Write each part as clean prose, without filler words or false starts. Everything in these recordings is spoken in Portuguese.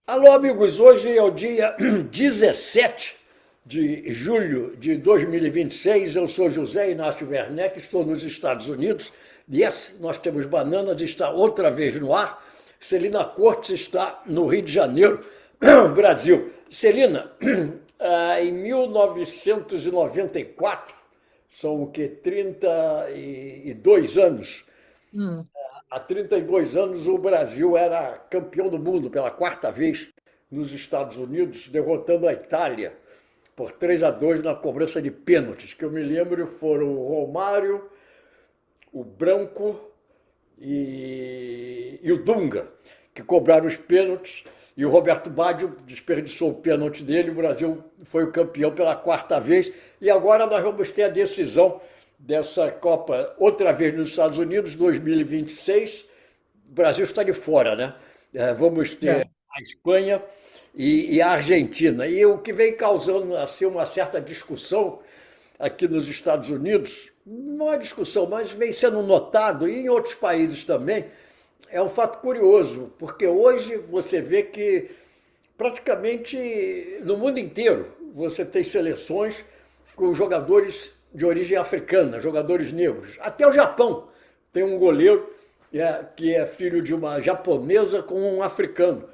Alô, amigos, hoje é o dia 17 de julho de 2026. Eu sou José Inácio Werneck, estou nos Estados Unidos. Yes, nós temos Bananas, está outra vez no ar. Celina Cortes está no Rio de Janeiro, Brasil. Celina, em 1994, são o que, 32 anos, Hum, há 32 anos, o Brasil era campeão do mundo pela quarta vez nos Estados Unidos, derrotando a Itália por 3-2 na cobrança de pênaltis. Que eu me lembro foram o Romário, o Branco e o Dunga, que cobraram os pênaltis. E o Roberto Baggio desperdiçou o pênalti dele. O Brasil foi o campeão pela quarta vez. E agora nós vamos ter a decisão dessa Copa outra vez nos Estados Unidos, 2026. O Brasil está de fora, né? Vamos ter é. a Espanha e a Argentina. E o que vem causando assim, uma certa discussão aqui nos Estados Unidos, não é discussão, mas vem sendo notado, e em outros países também, é um fato curioso, porque hoje você vê que praticamente no mundo inteiro você tem seleções com jogadores de origem africana, jogadores negros. Até o Japão tem um goleiro que é filho de uma japonesa com um africano.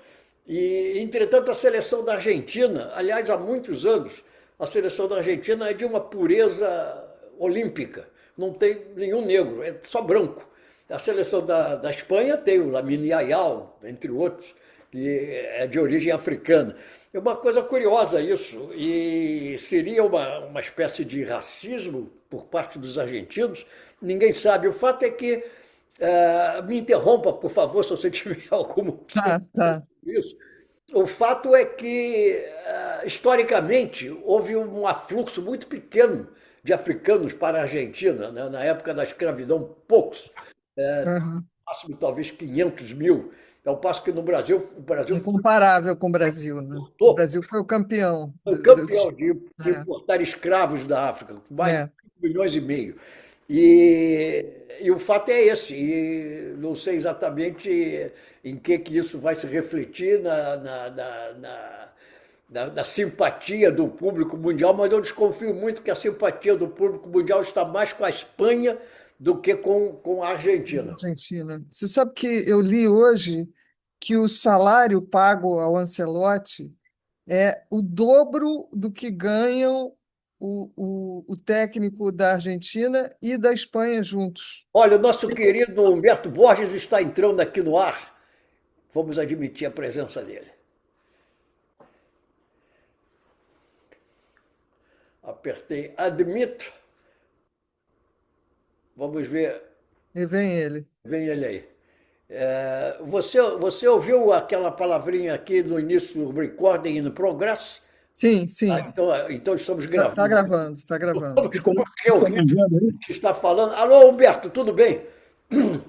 E, entretanto, a seleção da Argentina, aliás, há muitos anos, a seleção da Argentina é de uma pureza olímpica. Não tem nenhum negro, é só branco. A seleção da Espanha tem o Lamine Yamal, entre outros, que é de origem africana. É uma coisa curiosa isso, e seria uma espécie de racismo por parte dos argentinos, ninguém sabe. O fato é que, me interrompa, por favor, se você tiver algum Tá, tá. isso. O fato é que, historicamente, houve um afluxo muito pequeno de africanos para a Argentina, né? Na época da escravidão, poucos, Aham. máximo talvez 500 mil. Ao passo que no Brasil, o Brasil Incomparável com o Brasil, né? O importou, Brasil foi o campeão foi campeão de é, importar escravos da África, com mais de é. 5 milhões e meio. E o fato é esse, e não sei exatamente em que isso vai se refletir na simpatia do público mundial, mas eu desconfio muito que a simpatia do público mundial está mais com a Espanha do que com a Argentina. Argentina. Você sabe que eu li hoje que o salário pago ao Ancelotti é o dobro do que ganham o técnico da Argentina e da Espanha juntos. Olha, o nosso querido Humberto Borges está entrando aqui no ar. Vamos admitir a presença dele. Apertei admito. Vamos ver. E vem ele. Vem ele aí. Você ouviu aquela palavrinha aqui no início do recording in progress? Sim, Ah, sim. então estamos Tá gravando. gravando, tá gravando. Vamos correr o Tá me risco vendo aí? de estar falando. Alô, Humberto, tudo bem?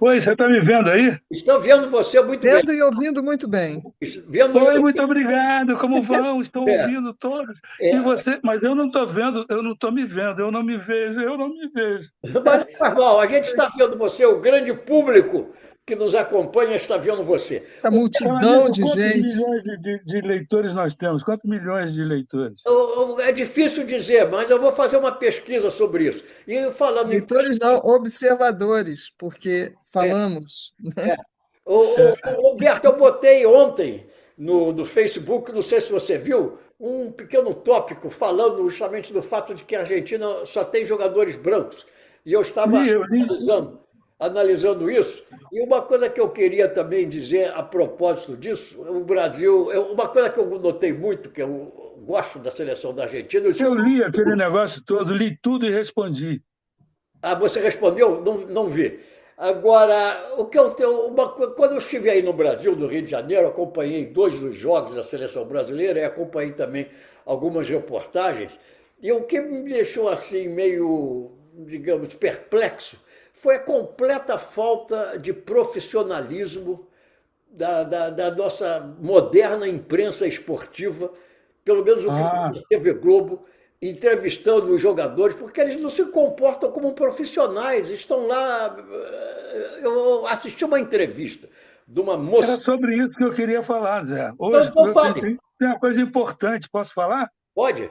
Oi, você está me vendo aí? Estou vendo você muito bem. Vendo e ouvindo muito bem. Vendo Oi, eu. muito obrigado. Como vão? Estão É, ouvindo todos? E é, você? Mas eu não estou vendo, eu não estou me vendo, eu não me vejo, eu não me vejo. mas não faz mal, a gente está vendo você, o grande público que nos acompanha está vendo você. A Falar multidão nisso, de quantos gente. milhões de leitores nós temos? Quantos milhões de leitores? É difícil dizer, mas eu vou fazer uma pesquisa sobre isso. E falando em Leitores não, observadores, porque é, falamos, é. né? Humberto, eu botei ontem no Facebook, não sei se você viu, um pequeno tópico falando justamente do fato de que a Argentina só tem jogadores brancos. E eu estava Eu li. analisando isso. E uma coisa que eu queria também dizer a propósito disso, o Brasil, uma coisa que eu notei muito, que eu gosto da seleção da Argentina, eu Eu escuto. li aquele negócio todo, li tudo e respondi. Ah, você respondeu? Não, não vi. Agora, o que eu tenho, quando eu estive aí no Brasil, no Rio de Janeiro, acompanhei dois dos jogos da seleção brasileira e acompanhei também algumas reportagens. E o que me deixou assim meio, digamos, perplexo foi a completa falta de profissionalismo da nossa moderna imprensa esportiva, pelo menos o que eu vi Ah, na TV Globo, entrevistando os jogadores, porque eles não se comportam como profissionais, estão lá. Eu assisti uma entrevista de uma Era moça. sobre isso que eu queria falar, Zé. Hoje Então fale, tem uma coisa importante, posso falar? pode?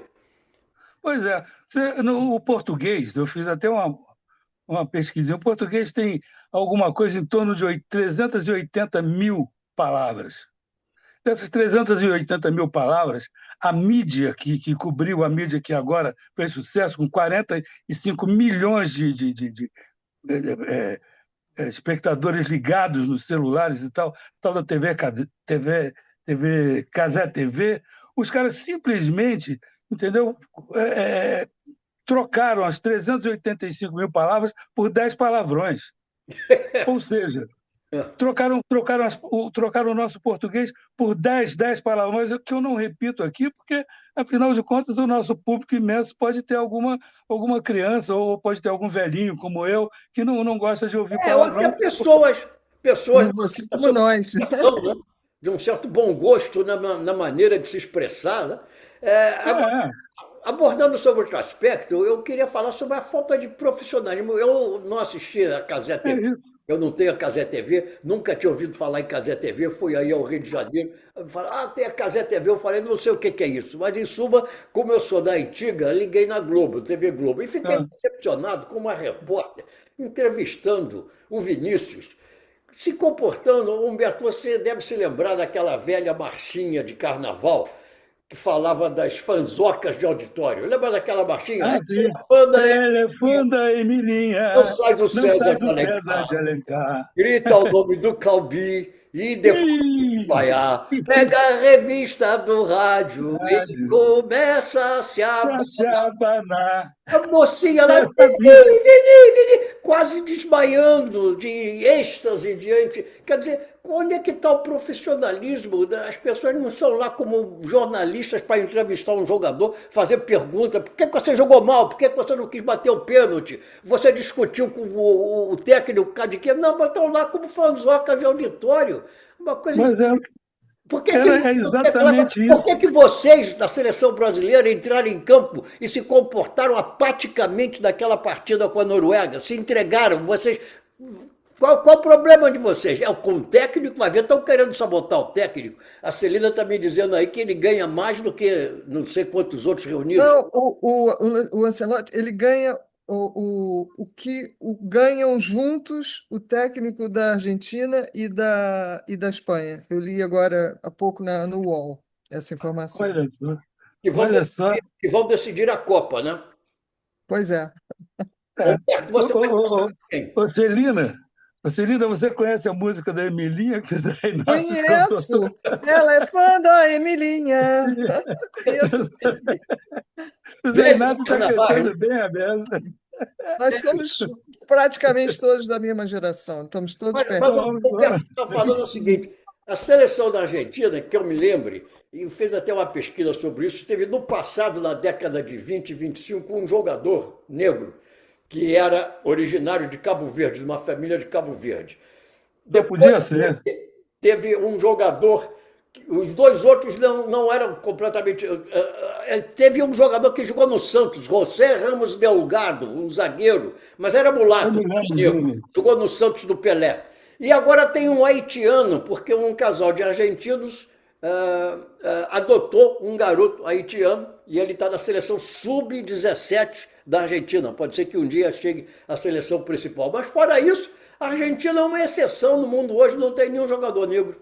Pois é, no o português, eu fiz até uma pesquisa. O português tem alguma coisa em torno de 380 mil palavras. Dessas 380 mil palavras, a mídia que cobriu, a mídia que agora fez sucesso, com 45 milhões de eh, espectadores ligados nos celulares e tal da TV Casé TV, os caras simplesmente, entendeu? É, é, trocaram as 385 mil palavras por 10 palavrões. Ou seja, trocaram o nosso português por 10 palavrões, que eu não repito aqui, porque, afinal de contas, o nosso público imenso pode ter alguma criança ou pode ter algum velhinho como eu que não gosta de ouvir Ou até palavrão. pessoas Como você, da como sua nós. comunicação, né? De um certo bom gosto na maneira de se expressar. Né? Agora, É, abordando sobre outro aspecto, eu queria falar sobre a falta de profissionalismo. Eu não assisti a Casé é TV, isso. eu não tenho a Casé TV, nunca tinha ouvido falar em Casé TV, fui aí ao Rio de Janeiro, falaram, tem a Casé TV, eu falei, não sei o que é isso, mas em suma, como eu sou da antiga, liguei na Globo, TV Globo, e fiquei É. decepcionado com uma repórter entrevistando o Vinícius, se comportando. Humberto, você deve se lembrar daquela velha marchinha de carnaval que falava das fanzocas de auditório. Lembra daquela marchinha? Ah, sim. Fã da Elefanta não Emilinha, sai do não César sai de do César Alencar, de Alencar. grita o nome do Calbi e depois Ih, espalhar. Pega a revista do rádio e rádio, começa a se pra se abanar. a mocinha lá, Eu sabia. quase desmaiando de êxtase diante. Quer dizer, onde é que está o profissionalismo? As pessoas não estão lá como jornalistas para entrevistar um jogador, fazer pergunta: por que você jogou mal? Por que você não quis bater o pênalti? Você discutiu com o técnico de quê? Não, mas estão lá como fanzoca de auditório. Uma coisa. Mas Por que que, é exatamente por isso. que que vocês, da seleção brasileira, entraram em campo e se comportaram apaticamente naquela partida com a Noruega? Se entregaram? Vocês. Qual o problema de vocês? É com o técnico? Vai ver, estão querendo sabotar o técnico. A Celina está me dizendo aí que ele ganha mais do que não sei quantos outros reunidos. Não, o Ancelotti, ele ganha o que ganham juntos o técnico da Argentina e da Espanha. Eu li agora há pouco no UOL essa informação. Olha só, Que vão olha só. decidir, que vão decidir a Copa, né? Pois é. É. Humberto, Ô, você vai ô, gostar ô, de quem? Celina, você conhece a música da Emilinha que o Zé Inácio cantou? Conheço! Ela é fã da Emilinha. Conheço, sim. O Zé Velhos Inácio está carnavais, né? crescendo bem a beça. Nós somos praticamente todos da mesma geração, estamos todos Mas o perto. Humberto está falando o seguinte: a seleção da Argentina, que eu me lembre, e fez até uma pesquisa sobre isso, teve no passado, na década de 20 e 25, um jogador negro que era originário de Cabo Verde, de uma família de Cabo Verde. Só Depois podia ser. teve um jogador, os dois outros não eram completamente. Teve um jogador que jogou no Santos, José Ramos Delgado, um zagueiro, mas era Eu mulato, me lembro negro, dele. jogou no Santos do Pelé. E agora tem um haitiano, porque um casal de argentinos adotou um garoto haitiano e ele está na seleção sub-17 da Argentina. Pode ser que um dia chegue à seleção principal. Mas fora isso, a Argentina é uma exceção no mundo hoje, não tem nenhum jogador negro.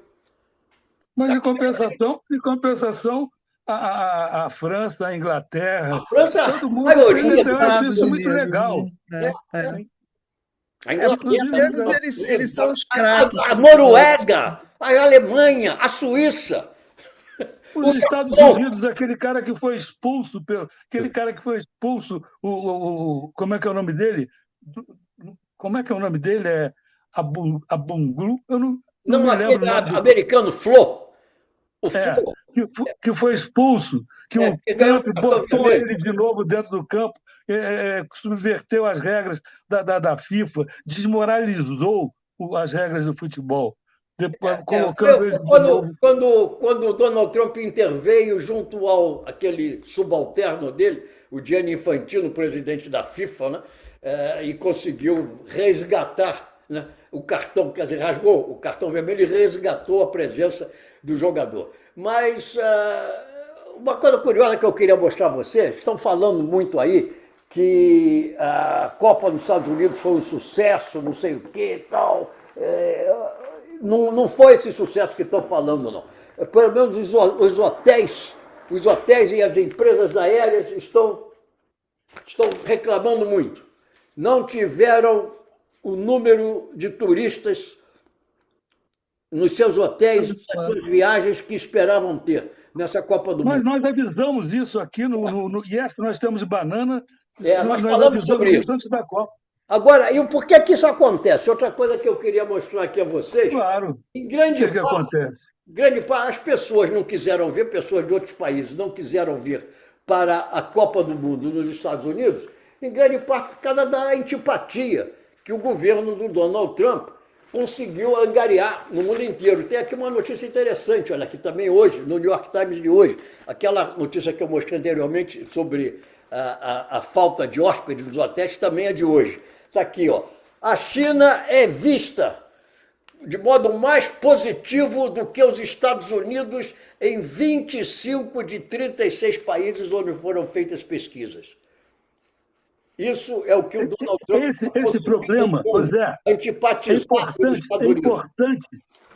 Mas, em compensação a França, a A Inglaterra, França, todo a mundo, maioria eu do acho Estados isso muito Unidos, legal. né? a Porque os Inglaterra, negros, eles são os craques a do futebol. Noruega, a Alemanha, a Suíça, Os o Estados Japão. Unidos, aquele cara que foi expulso, como é que é o nome dele? Como é que é o nome dele? É Abunglu? Eu não Não, me lembro aquele o nome do. americano Flo. O É, Flo, que foi expulso, que o que ganhou o Trump cartão botou vermelho. ele de novo dentro do campo, subverteu as regras da FIFA, desmoralizou as regras do futebol, depois, colocando ele Foi de novo. quando o Donald Trump interveio junto ao aquele subalterno dele, o Gianni Infantino, presidente da FIFA, né, e conseguiu resgatar, né, o cartão, quer dizer, rasgou o cartão vermelho e resgatou a presença do jogador. Mas uma coisa curiosa que eu queria mostrar a vocês, estão falando muito aí que a Copa dos Estados Unidos foi um sucesso, não sei o que e tal. Não foi esse sucesso que estão falando, não. Pelo menos os hotéis e as empresas aéreas estão reclamando muito. Não tiveram o número de turistas nos seus hotéis, nas suas viagens que esperavam ter nessa Copa do Mundo. Nós avisamos isso aqui no Yes, nós temos banana, nós falamos sobre isso antes da Copa. Agora, e por que isso acontece? Outra coisa que eu queria mostrar aqui a vocês. Claro. Em grande O que acontece? Grande parte, as pessoas não quiseram vir, pessoas de outros países não quiseram vir para a Copa do Mundo nos Estados Unidos, em grande parte por causa da antipatia que o governo do Donald Trump conseguiu angariar no mundo inteiro. Tem aqui uma notícia interessante, olha, aqui também hoje, no New York Times de hoje, aquela notícia que eu mostrei anteriormente sobre a falta de hóspedes nos hotéis também é de hoje. Está aqui, ó. A China é vista de modo mais positivo do que os Estados Unidos em 25 de 36 países onde foram feitas pesquisas. Isso é o que o Donald Trump... Esse problema, José, antipatizar os Estados Unidos.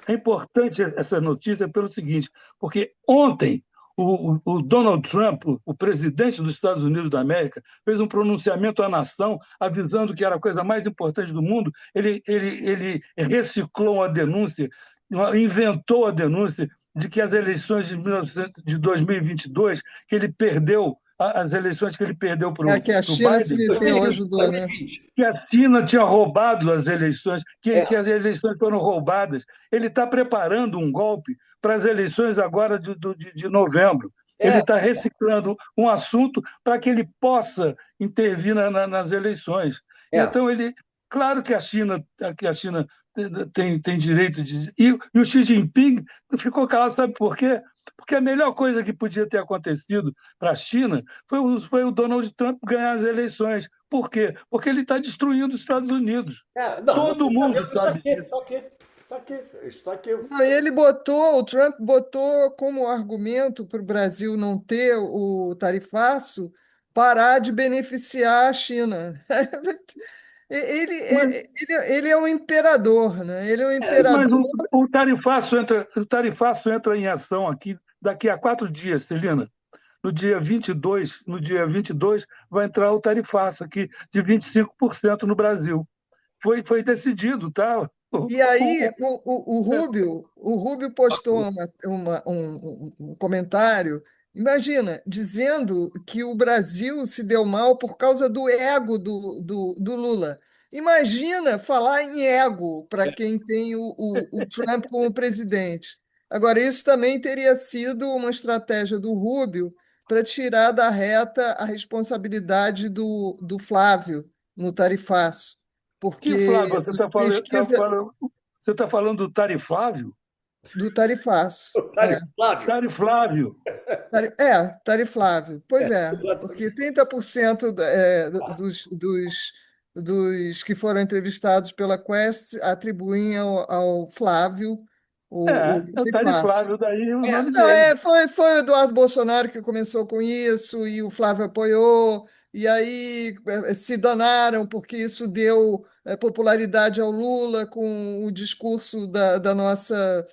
É importante essa notícia pelo seguinte, porque ontem o Donald Trump, o presidente dos Estados Unidos da América, fez um pronunciamento à nação avisando que era a coisa mais importante do mundo. Ele reciclou a denúncia, inventou a denúncia de que as eleições de 2022, que ele perdeu, as eleições que ele perdeu para o Biden... que a China se meteu, ajudou, né? Que a China tinha roubado as eleições, que as eleições foram roubadas. Ele está preparando um golpe para as eleições agora de novembro. Ele está reciclando um assunto para que ele possa intervir nas eleições. Então, claro que a China tem direito de... E o Xi Jinping ficou calado, sabe por quê? Porque a melhor coisa que podia ter acontecido para a China foi o Donald Trump ganhar as eleições. Por quê? Porque ele está destruindo os Estados Unidos. Todo mundo sabe disso. Está aqui. O Trump botou como argumento para o Brasil não ter o tarifaço parar de beneficiar a China. Ele é um imperador, né? Ele é um imperador. Mas o tarifaço entra em ação aqui daqui a 4 dias, Celina. No dia 22 vai entrar o tarifaço aqui de 25% no Brasil. Foi decidido, tá? E aí o Rubio postou um comentário, imagina, dizendo que o Brasil se deu mal por causa do ego do Lula. Imagina falar em ego para quem tem o Trump como presidente. Agora, isso também teria sido uma estratégia do Rubio para tirar da reta a responsabilidade do Flávio no tarifaço. Porque que Flávio? Você está falando do tarifável? Do tarifaço. Tariflávio. Tariflávio. Pois é, porque 30% dos que foram entrevistados pela Quest atribuem ao Flávio o o tarifável, daí o nome Não, dele. foi o Eduardo Bolsonaro que começou com isso, e o Flávio apoiou, e aí se danaram, porque isso deu popularidade ao Lula com o discurso da nossa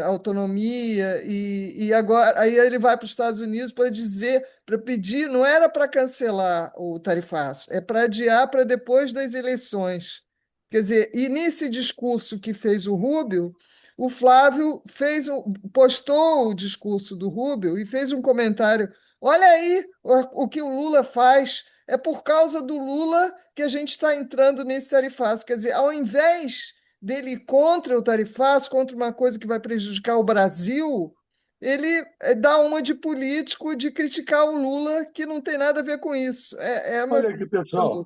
autonomia, e agora aí ele vai para os Estados Unidos para pedir, não era para cancelar o tarifaço, é para adiar para depois das eleições. Quer dizer, e nesse discurso que fez o Rubio, o Flávio postou o discurso do Rubio e fez um comentário. Olha aí o que o Lula faz. É por causa do Lula que a gente está entrando nesse tarifaço. Quer dizer, ao invés dele ir contra o tarifaço, contra uma coisa que vai prejudicar o Brasil, ele dá uma de político de criticar o Lula, que não tem nada a ver com isso. Olha aqui, pessoal.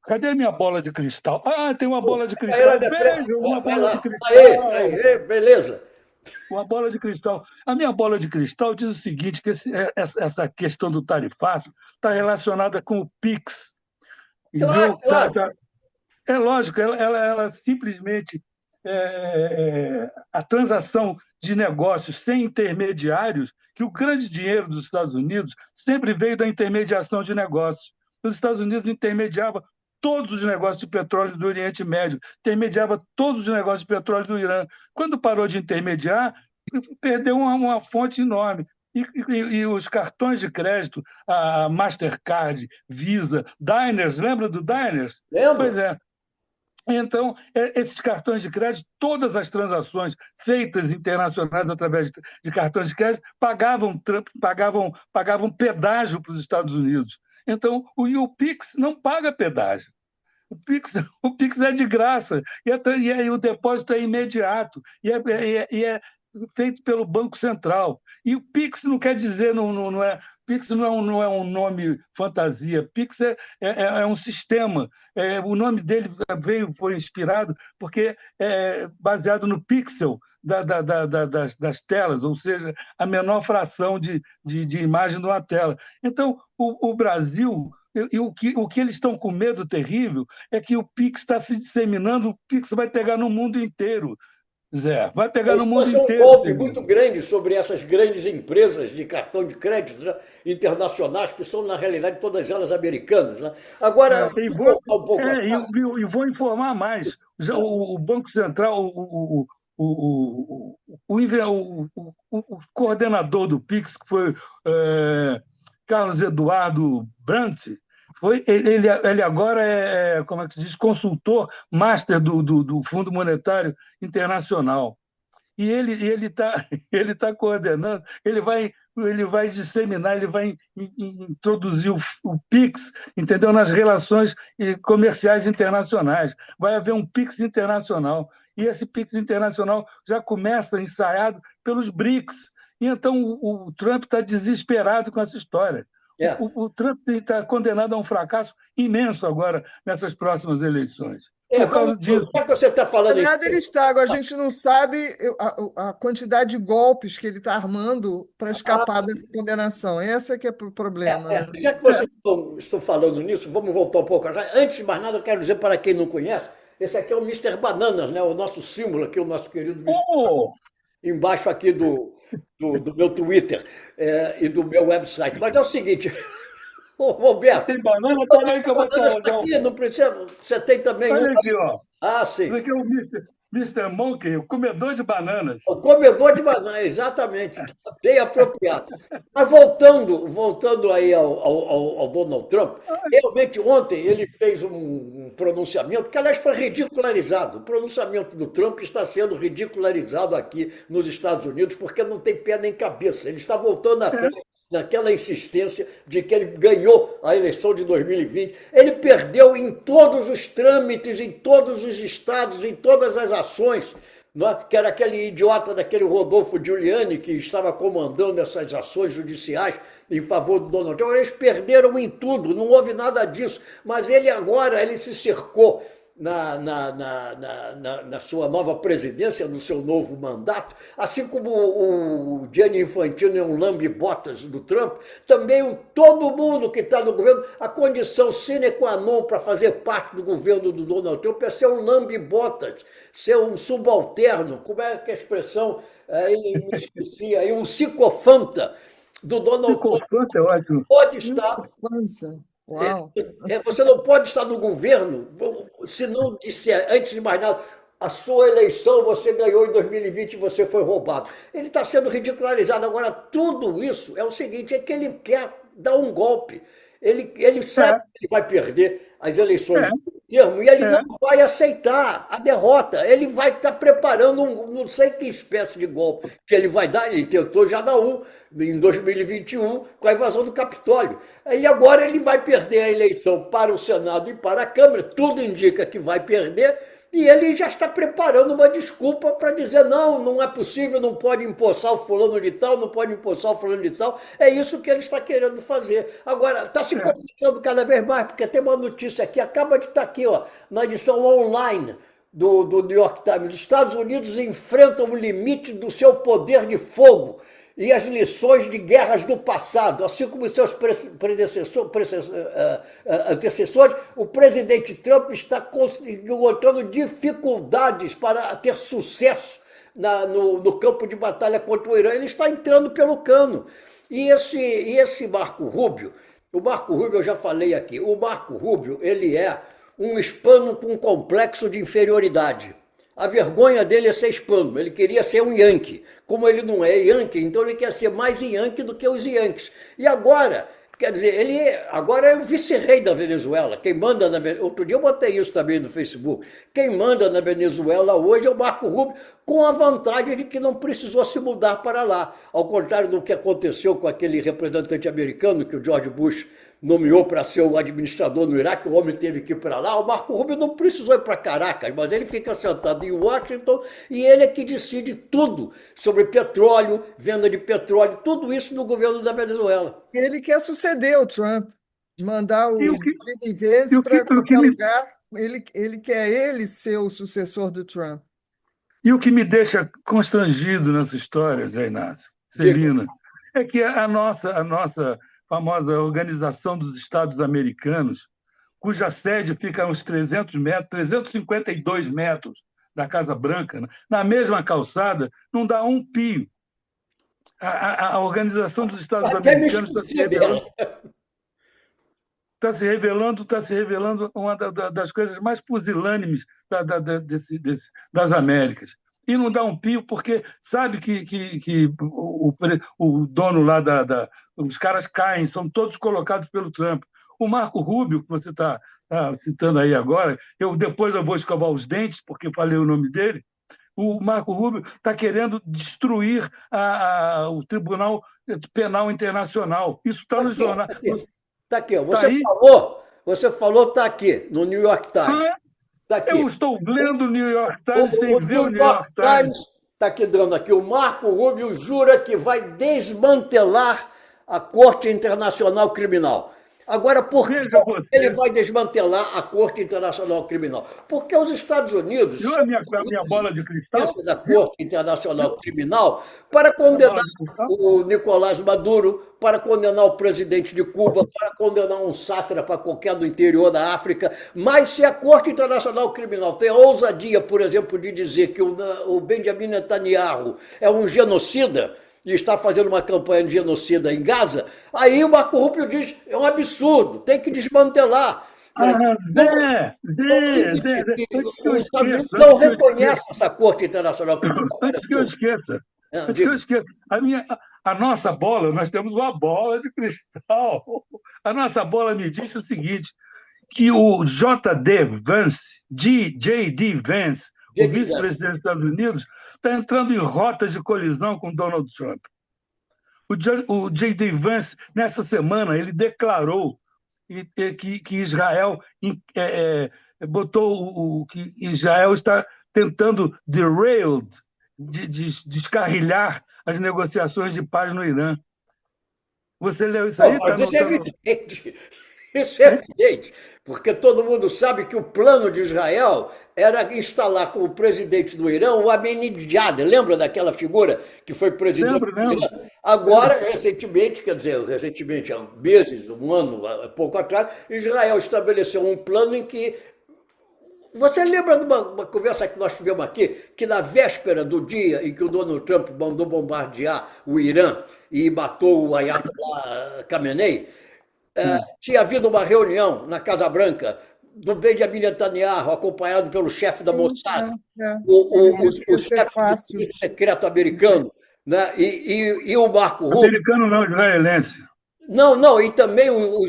Cadê a minha bola de cristal? Tem uma bola de cristal. Beijo, uma bola de cristal. Aí, beleza. Uma bola de cristal. A minha bola de cristal diz o seguinte, que essa questão do tarifaço está relacionada com o PIX. Claro. É lógico, ela simplesmente a transação de negócios sem intermediários, que o grande dinheiro dos Estados Unidos sempre veio da intermediação de negócios. Os Estados Unidos intermediava todos os negócios de petróleo do Oriente Médio, intermediava todos os negócios de petróleo do Irã. Quando parou de intermediar, perdeu uma fonte enorme. E os cartões de crédito, a Mastercard, Visa, Diners, lembra do Diners? Lembra? Pois é. Então, esses cartões de crédito, todas as transações feitas internacionais através de cartões de crédito pagavam pedágio para os Estados Unidos. Então, o Pix não paga pedágio. O Pix é de graça, e o depósito é imediato, e é feito pelo Banco Central. E o Pix não quer dizer, Pix não é um nome fantasia, Pix é um sistema. O nome dele foi inspirado porque é baseado no pixel das telas, ou seja, a menor fração de imagem numa tela. Então, o Brasil, e o que eles estão com medo terrível é que o Pix está se disseminando, o Pix vai pegar no mundo inteiro, Zé, vai pegar no Isso mundo pode ser um inteiro. golpe muito grande sobre essas grandes empresas de cartão de crédito, né, internacionais, que são, na realidade, todas elas americanas. Né? Agora, E vou vou, voltar um pouco atrás. e vou informar mais. O Banco Central, o coordenador do Pix, que foi Carlos Eduardo Brandt, ele agora como é que se diz, consultor master do Fundo Monetário Internacional. E ele está ele tá coordenando, ele vai disseminar, ele vai introduzir o Pix, entendeu? Nas relações comerciais internacionais. Vai haver um Pix internacional. E esse Pix internacional já começa ensaiado pelos BRICS. E então o Trump está desesperado com essa história. É. O Trump está condenado a um fracasso imenso agora nessas próximas eleições. Por causa disso. Já que você está falando em. Nada ele está, agora a gente não sabe a quantidade de golpes que ele está armando para escapar da condenação. Esse é que é o problema, né? Já que vocês estão falando nisso, vamos voltar um pouco atrás. Antes de mais nada, eu quero dizer para quem não conhece, esse aqui é o Mister Bananas, né? O nosso símbolo aqui, o nosso querido Mister. Oh! Embaixo aqui do meu Twitter e do meu website. Mas é o seguinte, ô, Roberto, Tem banana? Peraí que eu vou te bananas tá arranjar. aqui, não precisa. Você tem também Olha um. aqui, ó. Ah, sim. Isso aqui é o Mr. Monkey, o comedor de bananas. O comedor de banana, exatamente, bem apropriado. Mas voltando aí ao Donald Trump, realmente ontem ele fez um pronunciamento que, aliás, foi ridicularizado. O pronunciamento do Trump está sendo ridicularizado aqui nos Estados Unidos porque não tem pé nem cabeça. Ele está voltando atrás naquela insistência de que ele ganhou a eleição de 2020. Ele perdeu em todos os trâmites, em todos os estados, em todas as ações, que era aquele idiota daquele Rodolfo Giuliani que estava comandando essas ações judiciais em favor do Donald Trump. Eles perderam em tudo, não houve nada disso. Mas ele agora ele se cercou na sua nova presidência, no seu novo mandato, assim como o Gianni Infantino é um lambe-botas do Trump, também todo mundo que está no governo, a condição sine qua non para fazer parte do governo do Donald Trump é ser um lambe-botas, ser um subalterno, como é que é a expressão, me esqueci, aí, um psicofanta do Donald Trump. Psicofanta é ótimo. Pode estar. Uau! Você não pode estar no governo se não disser, antes de mais nada, a sua eleição você ganhou em 2020 e você foi roubado. Ele está sendo ridicularizado. Agora, tudo isso é o seguinte, é que ele quer dar um golpe. Ele sabe que ele vai perder as eleições do termo e ele não vai aceitar a derrota. Ele vai estar preparando não sei que espécie de golpe que ele vai dar. Ele tentou já dar um em 2021 com a invasão do Capitólio. E agora ele vai perder a eleição para o Senado e para a Câmara. Tudo indica que vai perder. E ele já está preparando uma desculpa para dizer, não é possível, não pode empossar o fulano de tal, não pode empossar o fulano de tal. É isso que ele está querendo fazer. Agora, está se complicando cada vez mais, porque tem uma notícia aqui, acaba de estar aqui, ó, na edição online do New York Times. Os Estados Unidos enfrentam o limite do seu poder de fogo. e as lições de guerras do passado, assim como seus antecessores, o presidente Trump está encontrando dificuldades para ter sucesso no campo de batalha contra o Irã. Ele está entrando pelo cano. E esse Marco Rubio, o Marco Rubio, eu já falei aqui, o Marco Rubio, ele é um hispano com um complexo de inferioridade. A vergonha dele é ser hispano, ele queria ser um Yankee. Como ele não é Yankee, então ele quer ser mais Yankee do que os Yankees. E agora, quer dizer, agora é o vice-rei da Venezuela. Quem manda na Venezuela, outro dia eu botei isso também no Facebook, quem manda na Venezuela hoje é o Marco Rubio, com a vantagem de que não precisou se mudar para lá. Ao contrário do que aconteceu com aquele representante americano que o George Bush nomeou para ser o administrador no Iraque, o homem teve que ir para lá, o Marco Rubio não precisou ir para Caracas, mas ele fica sentado em Washington e ele é que decide tudo sobre petróleo, venda de petróleo, tudo isso no governo da Venezuela. Ele quer suceder o Trump, mandar o E J.D. Vance para qualquer lugar. Ele quer ele ser o sucessor do Trump. E o que me deixa constrangido nessa história, Zé Inácio, Celina, é que a nossa famosa Organização dos Estados Americanos, cuja sede fica a uns 300 metros, 352 metros da Casa Branca, né? Na mesma calçada, não dá um pio. A Organização dos Estados Americanos está se revelando uma das coisas mais pusilânimes das Américas. E não dá um pio, porque sabe que o dono lá os caras caem, são todos colocados pelo Trump. O Marco Rubio, que você está citando aí agora, depois eu vou escovar os dentes, porque falei o nome dele. O Marco Rubio está querendo destruir o Tribunal Penal Internacional. Isso está no jornal. Está aqui, ó. Você falou, está aqui, no New York Times. Tá aqui. Eu estou lendo o New York Times sem ver o New York Times. Está aqui dando aqui. O Marco Rubio jura que vai desmantelar a Corte Internacional Criminal. Agora, por que ele vai desmantelar a Corte Internacional Criminal? Porque os Estados Unidos... Viu a minha bola de cristal? Da Corte Internacional Criminal para condenar o Nicolás Maduro, para condenar o presidente de Cuba, para condenar um sátrapa qualquer do interior da África. Mas se a Corte Internacional Criminal tem a ousadia, por exemplo, de dizer que o Benjamin Netanyahu é um genocida, e está fazendo uma campanha de genocida em Gaza, aí o Marco Rubio diz, é um absurdo, tem que desmantelar. Os Estados Unidos não reconhecem essa Corte Internacional Criminal. Antes que eu esqueça, a nossa bola, nós temos uma bola de cristal, a nossa bola me diz o seguinte, que o J.D. Vance, J.D. Vance, o vice-presidente dos Estados Unidos, está entrando em rotas de colisão com Donald Trump. O J.D. Vance, nessa semana, ele declarou que Israel que Israel está tentando descarrilhar as negociações de paz no Irã. Você leu isso aí? Isso é evidente. Isso é evidente, porque todo mundo sabe que o plano de Israel era instalar como presidente do Irã o Ahmadinejad. Lembra daquela figura que foi presidente do Irã? Agora, recentemente, há meses, um ano, há pouco atrás, Israel estabeleceu um plano em que... Você lembra de uma conversa que nós tivemos aqui, que na véspera do dia em que o Donald Trump mandou bombardear o Irã e matou o Ayatollah Khamenei, tinha havido uma reunião na Casa Branca do Benjamin Netanyahu, acompanhado pelo chefe da Mossad, o chefe do serviço secreto americano, né? E o Marco Rubio... Americano não, israelense. Não, e também o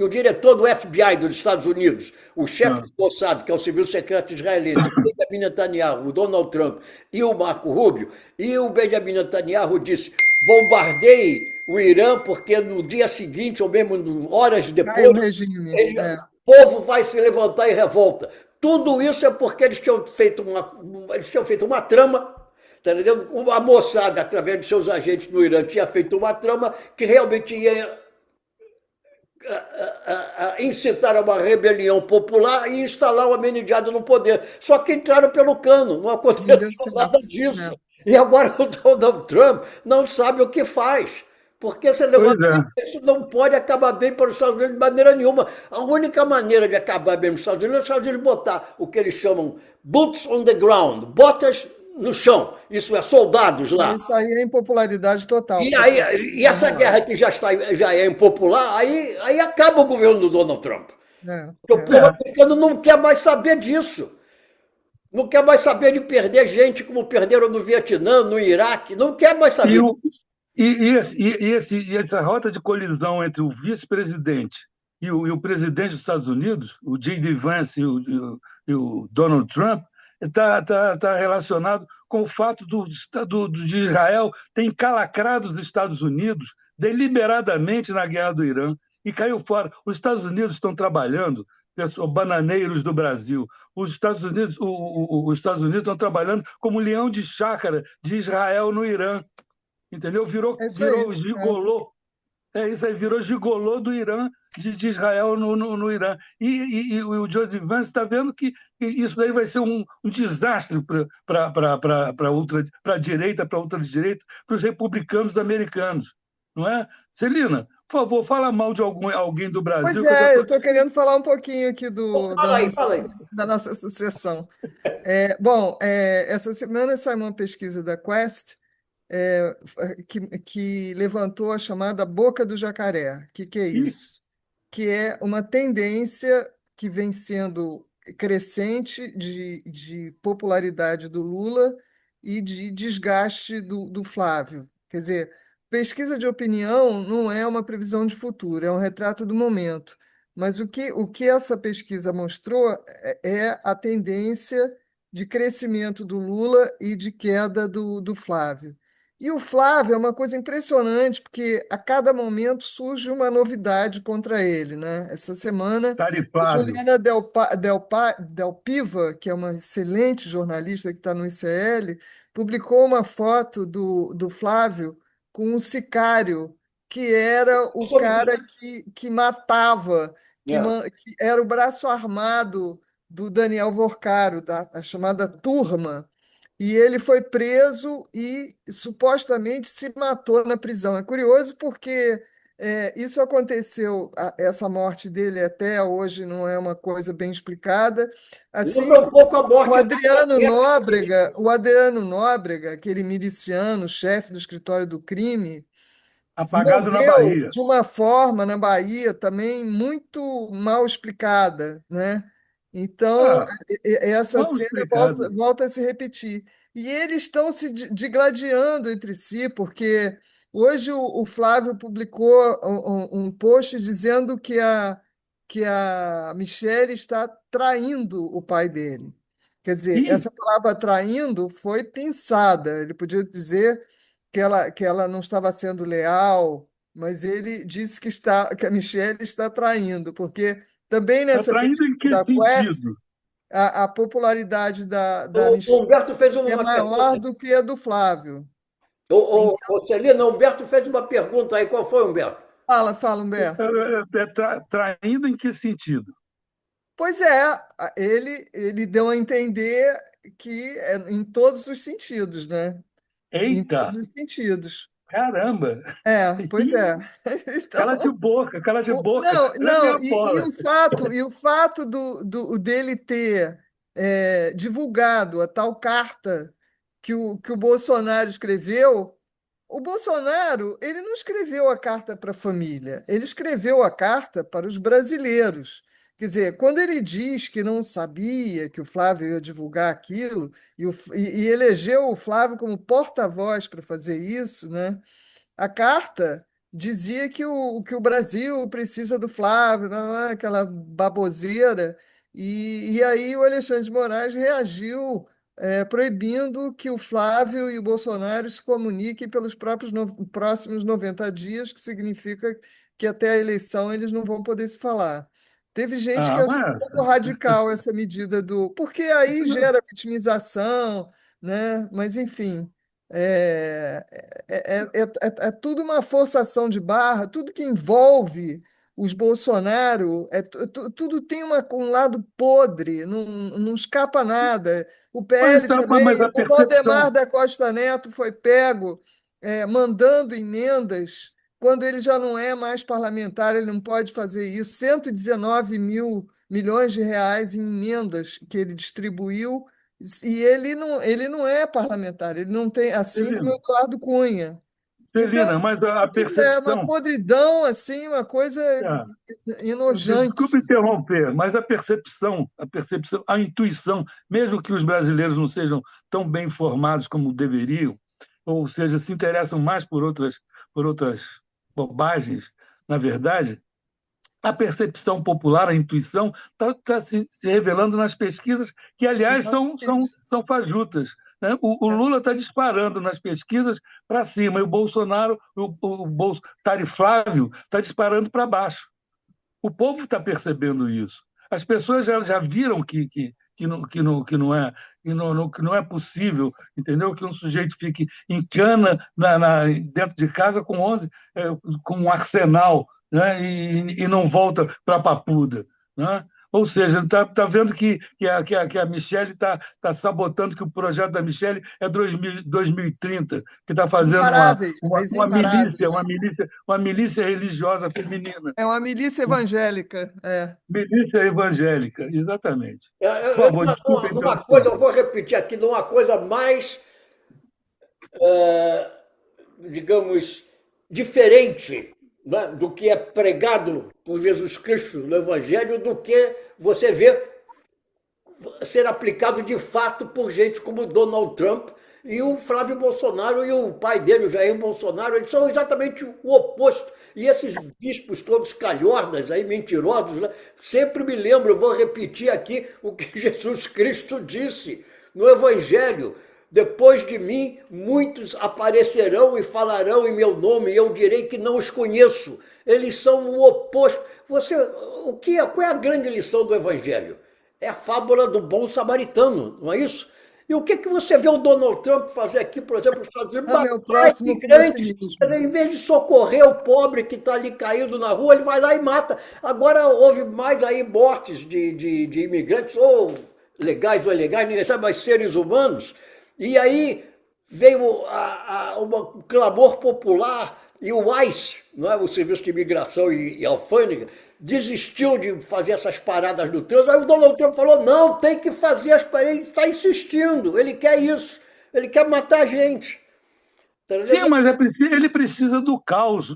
diretor do FBI dos Estados Unidos, o chefe do Mossad, que é o serviço secreto israelense, o Benjamin Netanyahu, o Donald Trump e o Marco Rubio, e o Benjamin Netanyahu disse, bombardeie o Irã, porque no dia seguinte, ou mesmo horas depois, o povo vai se levantar em revolta. Tudo isso é porque eles tinham feito uma trama. Tá entendendo? A Mossad, através de seus agentes no Irã, tinha feito uma trama que realmente ia incitar uma rebelião popular e instalar o Ahmadinejad no poder. Só que entraram pelo cano, não Não deu aconteceu nada certo, disso. né? E agora o Donald Trump não sabe o que faz. Porque esse Pois negócio, é. isso não pode acabar bem para os Estados Unidos de maneira nenhuma. A única maneira de acabar bem nos Estados Unidos é os Estados Unidos botar o que eles chamam boots on the ground, botas no chão, isso é, soldados lá. Isso aí é impopularidade total, E, porque aí, senão e vai essa rolar. guerra que já é impopular, aí acaba o governo do Donald Trump. É, Porque o é. povo É. americano não quer mais saber disso. Não quer mais saber de perder gente como perderam no Vietnã, no Iraque. Não quer mais E, saber. o, e essa rota de colisão entre o vice-presidente e o presidente dos Estados Unidos, o J.D. Vance e o Donald Trump, está relacionado com o fato de Israel ter encalacrado os Estados Unidos deliberadamente na guerra do Irã e caiu fora. Os Estados Unidos estão trabalhando, bananeiros do Brasil, os Estados Unidos estão trabalhando como leão de chácara de Israel no Irã. Entendeu? Virou, É isso aí. virou gigolô. É isso aí, virou gigolô do Irã, de Israel no Irã. E o Joseph Vance está vendo que isso daí vai ser um desastre para a direita, para a ultradireita, para os republicanos americanos. Não é? Celina, por favor, fala mal de alguém do Pois Brasil, que eu já é, eu estou. estou querendo falar um pouquinho aqui Fala aí, fala aí. da nossa sucessão. Bom, essa semana saiu uma pesquisa da Quest é, que levantou a chamada boca do jacaré. O que é Ih, isso? Que é uma tendência que vem sendo crescente de popularidade do Lula e de desgaste do Flávio. Quer dizer, pesquisa de opinião não é uma previsão de futuro, é um retrato do momento. Mas o que essa pesquisa mostrou é a tendência de crescimento do Lula e de queda do Flávio. E o Flávio é uma coisa impressionante, porque a cada momento surge uma novidade contra ele, né? Essa semana, Tari a Flávio. Juliana Del Piva, que é uma excelente jornalista que está no ICL, publicou uma foto do Flávio com um sicário, que era o Sobre cara que matava, é. que era o braço armado do Daniel Vorcaro, da a chamada turma, e ele foi preso e supostamente se matou na prisão. É curioso porque isso aconteceu, essa morte dele até hoje não é uma coisa bem explicada, assim Lembra um como pouco a morte do O Adriano Nóbrega, aquele miliciano, chefe do escritório do crime, Apagado na morreu Bahia. de uma forma na Bahia também muito mal explicada, né? Então, Ah, essa mal cena volta, explicado. volta a se repetir. E eles estão se digladiando entre si, porque hoje o Flávio publicou um post dizendo que a Michelle está traindo o pai dele. Quer dizer, Ih, essa palavra traindo foi pensada. Ele podia dizer que ela não estava sendo leal, mas ele disse que a Michelle está traindo, porque também está nessa traindo pesquisa em que da Quest, sentido? a popularidade da O Michelle Humberto fez é uma maior pergunta. do que a do Flávio. O Celina, o Humberto fez uma pergunta aí. Qual foi, Humberto? Fala, Humberto. Traindo em que sentido? Pois é, ele deu a entender que é em todos os sentidos, né? Em Eita, todos os sentidos. caramba! Pois é. Então, Cala de boca, Não, não é não, minha e bola. o fato dele ter divulgado a tal carta que o Bolsonaro escreveu, o Bolsonaro, ele não escreveu a carta para a família, ele escreveu a carta para os brasileiros. Quer dizer, quando ele diz que não sabia que o Flávio ia divulgar aquilo e elegeu o Flávio como porta-voz para fazer isso, né? A carta dizia que o Brasil precisa do Flávio, aquela baboseira, e aí o Alexandre de Moraes reagiu, proibindo que o Flávio e o Bolsonaro se comuniquem pelos próximos 90 dias, que significa que até a eleição eles não vão poder se falar. Teve gente que Ah, achou um mas pouco radical essa medida porque aí gera vitimização, né? Mas enfim. É, é tudo uma forçação de barra, tudo que envolve os Bolsonaro, tudo tem um lado podre, não escapa nada. O PL Então, mas também, a o Valdemar percepção, da Costa Neto foi pego mandando emendas, quando ele já não é mais parlamentar, ele não pode fazer isso. 119 mil milhões de reais em emendas que ele distribuiu, e ele não é parlamentar, ele não tem, assim como o Celina, Eduardo Cunha. Então, Celina, mas a é uma percepção, podridão, assim, uma coisa é, desculpe enojante. interromper, mas a intuição, mesmo que os brasileiros não sejam tão bem informados como deveriam, ou seja, se interessam mais por outras bobagens, na verdade, a percepção popular, a intuição, está se revelando nas pesquisas, que, aliás, Exatamente. são fajutas. Né? O Lula está disparando nas pesquisas para cima, e o Bolsonaro, o Tariflávio, está disparando para baixo. O povo está percebendo isso. As pessoas já viram que não é, que não é possível, entendeu? Que um sujeito fique em cana dentro de casa com 11, com um arsenal, né? E não volta para a Papuda. Né? Ou seja, está vendo que a Michelle está sabotando, que o projeto da Michelle é 2030, que está fazendo Imparáveis, as imparáveis. uma milícia religiosa feminina. É uma milícia evangélica. É. Milícia evangélica, exatamente. Por Eu, favor, desculpe a numa coisa, eu interrupção. vou repetir aqui, numa coisa mais, digamos, diferente, né, do que é pregado por Jesus Cristo no Evangelho, do que você vê ser aplicado de fato por gente como Donald Trump e o Flávio Bolsonaro e o pai dele, o Jair Bolsonaro, eles são exatamente o oposto. E esses bispos todos calhordas, aí, mentirosos, né, sempre me lembro, eu vou repetir aqui o que Jesus Cristo disse no Evangelho. Depois de mim, muitos aparecerão e falarão em meu nome, e eu direi que não os conheço. Eles são o oposto. Qual é a grande lição do Evangelho? É a fábula do bom samaritano, não é isso? E o que você vê o Donald Trump fazer aqui, por exemplo, nos Estados Unidos? É o meu Matar próximo imigrantes. pessimismo. Em vez de socorrer o pobre que está ali caído na rua, ele vai lá e mata. Agora houve mais aí mortes de imigrantes, ou legais ou ilegais, ninguém sabe, mas seres humanos. E aí veio um clamor popular e o ICE, não é? O Serviço de Imigração e Alfândega, desistiu de fazer essas paradas no trânsito. Aí o Donald Trump falou, não, tem que fazer as paradas. Ele está insistindo, ele quer isso, ele quer matar a gente. Sim, mas ele precisa do caos,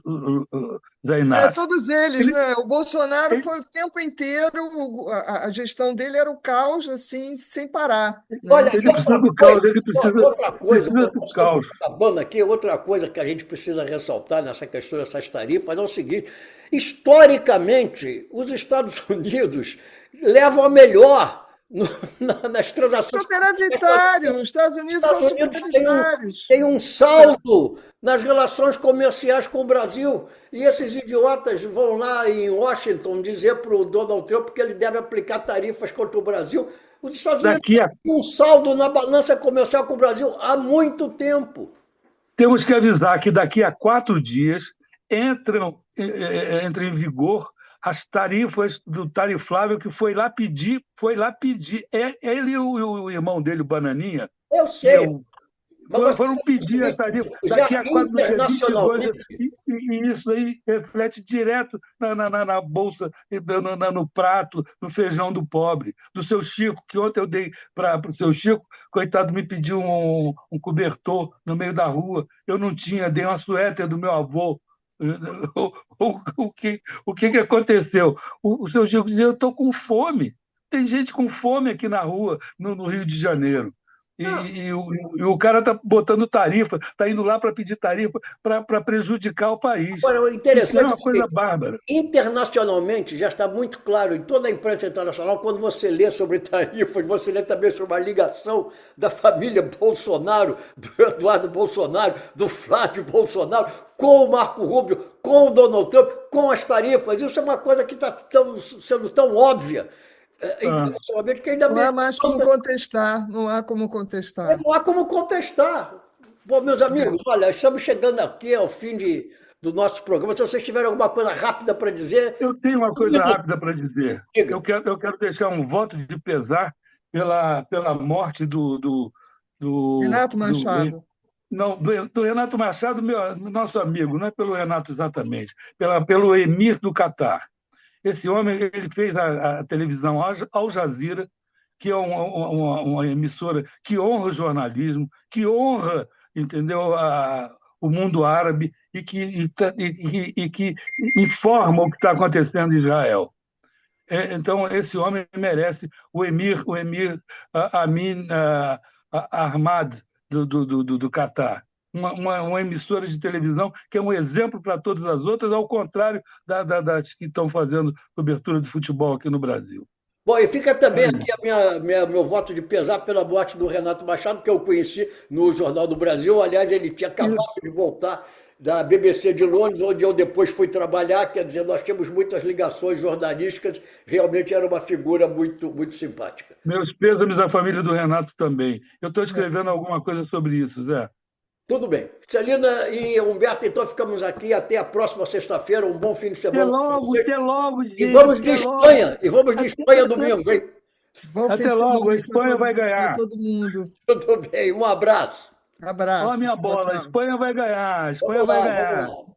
Zé Inácio. Todos eles, Ele, né? O Bolsonaro ele, foi o tempo inteiro, a gestão dele era o caos, assim, sem parar, Olha, né? e ele precisa do caos, precisa do nós estamos caos. acabando aqui, outra coisa que a gente precisa ressaltar nessa questão dessas tarifas é o seguinte: historicamente, os Estados Unidos levam a melhor nas transações comerciais. Superavitário, os Estados Os Unidos são Estados Unidos superavitários. têm um saldo nas relações comerciais com o Brasil. E esses idiotas vão lá em Washington dizer para o Donald Trump que ele deve aplicar tarifas contra o Brasil. Os Estados Unidos Daqui a, têm um saldo na balança comercial com o Brasil há muito tempo. temos que avisar que daqui a 4 dias entram em vigor as tarifas do Tariflávio, que foi lá pedir, ele e o irmão dele, o Bananinha, Eu e sei, eu, mas você foram sabe o pedir a seguinte, tarifa já daqui a 4, do dia 22, internacionalmente, e isso aí reflete direto na bolsa, no prato, no feijão do pobre, do seu Chico, que ontem eu dei para o seu Chico, coitado, me pediu um cobertor no meio da rua, eu não tinha, dei uma suéter do meu avô. O que aconteceu? O seu Chico dizia, eu estou com fome. Tem gente com fome aqui na rua, no Rio de Janeiro. não, E o cara está botando tarifa, está indo lá para pedir tarifa para prejudicar o país. agora, o Isso é interessante é uma o coisa seguinte, bárbara. internacionalmente já está muito claro em toda a imprensa internacional, quando você lê sobre tarifas, você lê também sobre a ligação da família Bolsonaro, do Eduardo Bolsonaro, do Flávio Bolsonaro, com o Marco Rubio, com o Donald Trump, com as tarifas. Isso é uma coisa que está sendo tão óbvia Ah, internacionalmente que ainda Não há mais como contestar, não há como contestar. não há como contestar. Bom, meus É. amigos, olha, estamos chegando aqui ao fim do nosso programa. Se vocês tiverem alguma coisa rápida para dizer. Eu tenho uma coisa rápida para dizer. Diga. Eu quero deixar um voto de pesar pela morte Renato Machado. não, do Renato Machado, nosso amigo, não é pelo Renato exatamente, pelo emir do Catar. Esse homem ele fez a televisão Al Jazeera, que é uma emissora que honra o jornalismo, que honra, entendeu, o mundo árabe e que informa o que está acontecendo em Israel. Então, esse homem merece o emir Amin Ahmad do Catar. Uma emissora de televisão que é um exemplo para todas as outras, ao contrário das que estão fazendo cobertura de futebol aqui no Brasil. Bom, e fica também aqui meu voto de pesar pela morte do Renato Machado, que eu conheci no Jornal do Brasil. Aliás, ele tinha acabado de voltar da BBC de Londres, onde eu depois fui trabalhar. Quer dizer, nós temos muitas ligações jornalísticas. Realmente era uma figura muito, muito simpática. Meus pêsames da família do Renato também. Eu estou escrevendo alguma coisa sobre isso, Zé. Tudo bem. Celina e Humberto, então ficamos aqui até a próxima sexta-feira. Um bom fim de semana. Até logo, gente. E vamos de Espanha. E vamos de Espanha domingo, hein? Bom fim Até de logo, semana a Espanha vai ganhar. para todo mundo. Tudo bem. Um abraço. Abraço. Ó a minha bola, a Tchau. Espanha vai ganhar. A Espanha Vamos vai lá, ganhar. vamos lá.